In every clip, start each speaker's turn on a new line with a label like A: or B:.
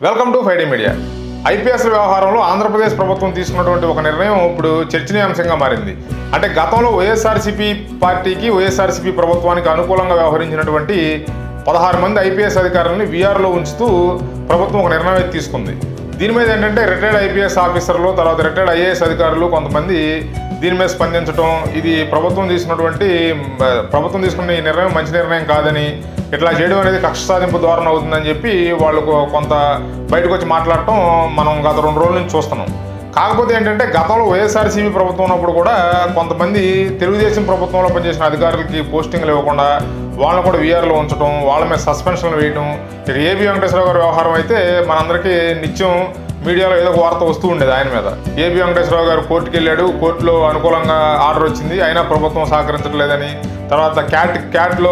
A: Welcome to Friday media. IPS వ్యవహారంలో ఆంధ్రప్రదేశ్ ప్రభుత్వం తీసుకున్నటువంటి ఒక నిర్ణయం ఇప్పుడు చర్చనీయాంశంగా మారింది. అంటే గతంలో వైఎస్ఆర్సీపీ పార్టీకి వైఎస్ఆర్సీపీ ప్రభుత్వానికి అనుకూలంగా వ్యవహరించినటువంటి 16 మంది ఐపీఎస్ అధికారులని వీఆర్లో ఉంచుతూ ప్రభుత్వం ఒక నిర్ణయం తీసుకుంది. దీని మీద ఏంటంటే రిటైర్డ్ ఐపీఎస్ ఆఫీసర్లు, తర్వాత రిటైర్డ్ ఐఏఎస్ అధికారులు కొంతమంది దీని మీద స్పందించడం, ఇది ప్రభుత్వం తీసుకున్న ఈ నిర్ణయం మంచి నిర్ణయం కాదని, ఇట్లా చేయడం అనేది కక్ష సాధింపు ద్వారా అవుతుందని చెప్పి వాళ్ళు కొంత బయటకు వచ్చి మాట్లాడటం మనం గత 2 రోజుల నుంచి చూస్తున్నాం. కాకపోతే ఏంటంటే గతంలో వైఎస్ఆర్సీపీ ప్రభుత్వం ఉన్నప్పుడు కూడా కొంతమంది తెలుగుదేశం ప్రభుత్వంలో పనిచేసిన అధికారులకి పోస్టింగ్లు ఇవ్వకుండా వాళ్ళని కూడా వీఆర్లో ఉంచడం, వాళ్ళ మీద సస్పెన్షన్లు వేయడం. ఇక ఏబి వెంకటేశ్వరరావు గారి వ్యవహారం అయితే మనందరికీ నిత్యం మీడియాలో ఏదో ఒక వార్త వస్తూ ఉండేది ఆయన మీద. ఏబి వెంకటేశ్వరరావు గారు కోర్టుకు వెళ్ళాడు, కోర్టులో అనుకూలంగా ఆర్డర్ వచ్చింది, అయినా ప్రభుత్వం సహకరించట్లేదని. తర్వాత క్యాట్లో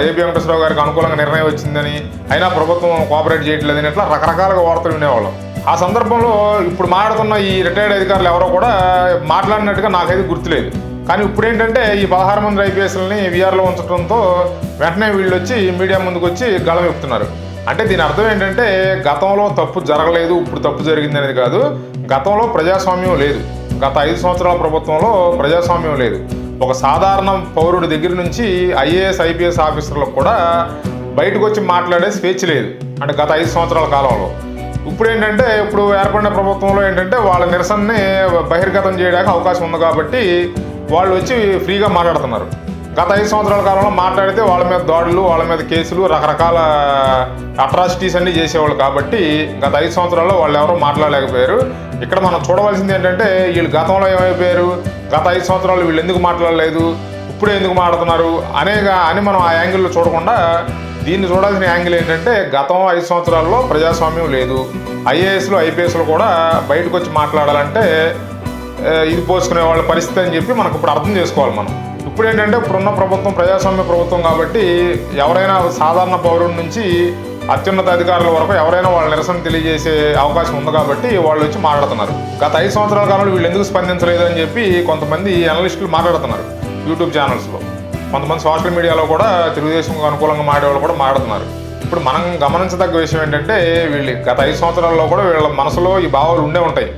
A: ఏబి వెంకటేశ్వరరావు గారికి అనుకూలంగా నిర్ణయం వచ్చిందని, అయినా ప్రభుత్వం కోఆపరేట్ చేయట్లేదని, ఇట్లా రకరకాలుగా వార్తలు వినేవాళ్ళం. ఆ సందర్భంలో ఇప్పుడు మాట్లాడుతున్న ఈ రిటైర్డ్ అధికారులు ఎవరో కూడా మాట్లాడినట్టుగా నాకైతే గుర్తులేదు. కానీ ఇప్పుడు ఏంటంటే ఈ 16 మంది ఐపీఎస్లని వీఆర్లో ఉంచడంతో వెంటనే వీళ్ళు వచ్చి మీడియా ముందుకు వచ్చి గళం చెప్తున్నారు. అంటే దీని అర్థం ఏంటంటే గతంలో తప్పు జరగలేదు, ఇప్పుడు తప్పు జరిగింది అనేది కాదు. గతంలో ప్రజాస్వామ్యం లేదు, గత 5 సంవత్సరాల ప్రభుత్వంలో ప్రజాస్వామ్యం లేదు. ఒక సాధారణ పౌరుడి దగ్గర నుంచి ఐఏఎస్ ఐపీఎస్ ఆఫీసర్లకు కూడా బయటకు వచ్చి మాట్లాడే స్వేచ్ఛ లేదు, అంటే గత 5 సంవత్సరాల కాలంలో. ఇప్పుడు ఏంటంటే ఇప్పుడు ఏర్పడిన ప్రభుత్వంలో ఏంటంటే వాళ్ళ నిరసనని బహిర్గతం చేయడానికి అవకాశం ఉంది కాబట్టి వాళ్ళు వచ్చి ఫ్రీగా మాట్లాడుతున్నారు. గత 5 సంవత్సరాల కాలంలో మాట్లాడితే వాళ్ళ మీద దాడులు, వాళ్ళ మీద కేసులు, రకరకాల అట్రాసిటీస్ అన్నీ చేసేవాళ్ళు కాబట్టి గత 5 సంవత్సరాల్లో వాళ్ళు ఎవరో మాట్లాడలేకపోయారు. ఇక్కడ మనం చూడవలసింది ఏంటంటే వీళ్ళు గతంలో ఏమైపోయారు, గత 5 సంవత్సరాలు వీళ్ళు ఎందుకు మాట్లాడలేదు, ఇప్పుడే ఎందుకు మాట్లాడుతున్నారు అని మనం ఆ యాంగిల్లో చూడకుండా దీన్ని చూడాల్సిన యాంగిల్ ఏంటంటే గతం 5 సంవత్సరాల్లో ప్రజాస్వామ్యం లేదు, ఐఏఎస్లు ఐపీఎస్లు కూడా బయటకు వచ్చి మాట్లాడాలంటే ఇది పోసుకునే వాళ్ళ పరిస్థితి అని చెప్పి మనకు ఇప్పుడు అర్థం చేసుకోవాలి మనం. ఇప్పుడు ఏంటంటే ఇప్పుడున్న ప్రభుత్వం ప్రజాస్వామ్య ప్రభుత్వం కాబట్టి ఎవరైనా సాధారణ పౌరుడి నుంచి అత్యున్నత అధికారుల వరకు ఎవరైనా వాళ్ళ నిరసన తెలియజేసే అవకాశం ఉంది కాబట్టి వాళ్ళు వచ్చి మాట్లాడుతున్నారు. గత 5 సంవత్సరాల కాలంలో వీళ్ళు ఎందుకు స్పందించలేదు అని చెప్పి కొంతమంది అనలిస్టులు మాట్లాడుతున్నారు యూట్యూబ్ ఛానల్స్లో. కొంతమంది సోషల్ మీడియాలో కూడా తెలుగుదేశంకు అనుకూలంగా మాట్లాడేవాళ్ళు కూడా మాట్లాడుతున్నారు. ఇప్పుడు మనం గమనించదగ్గ విషయం ఏంటంటే వీళ్ళు గత 5 సంవత్సరాల్లో కూడా వీళ్ళ మనసులో ఈ భావాలు ఉండే ఉంటాయి,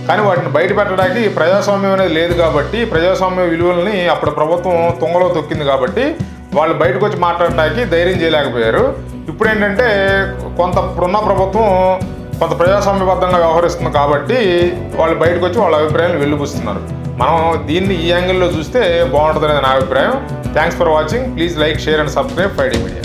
A: కానీ వాటిని బయట పెట్టడానికి ప్రజాస్వామ్యం అనేది లేదు కాబట్టి, ప్రజాస్వామ్య విలువల్ని అప్పుడు ప్రభుత్వం తుంగలో తొక్కింది కాబట్టి వాళ్ళు బయటకు వచ్చి మాట్లాడటానికి ధైర్యం చేయలేకపోయారు. ఇప్పుడు ఏంటంటే ఇప్పుడున్న ప్రభుత్వం కొంత ప్రజాస్వామ్యబద్ధంగా వ్యవహరిస్తుంది కాబట్టి వాళ్ళు బయటకు వచ్చి వాళ్ళ అభిప్రాయాన్ని వెలుబుస్తున్నారు. మనం దీన్ని ఈ యాంగిల్లో చూస్తే బాగుంటుందనేది నా అభిప్రాయం. Thanks for watching. Please like, share and subscribe Friday media.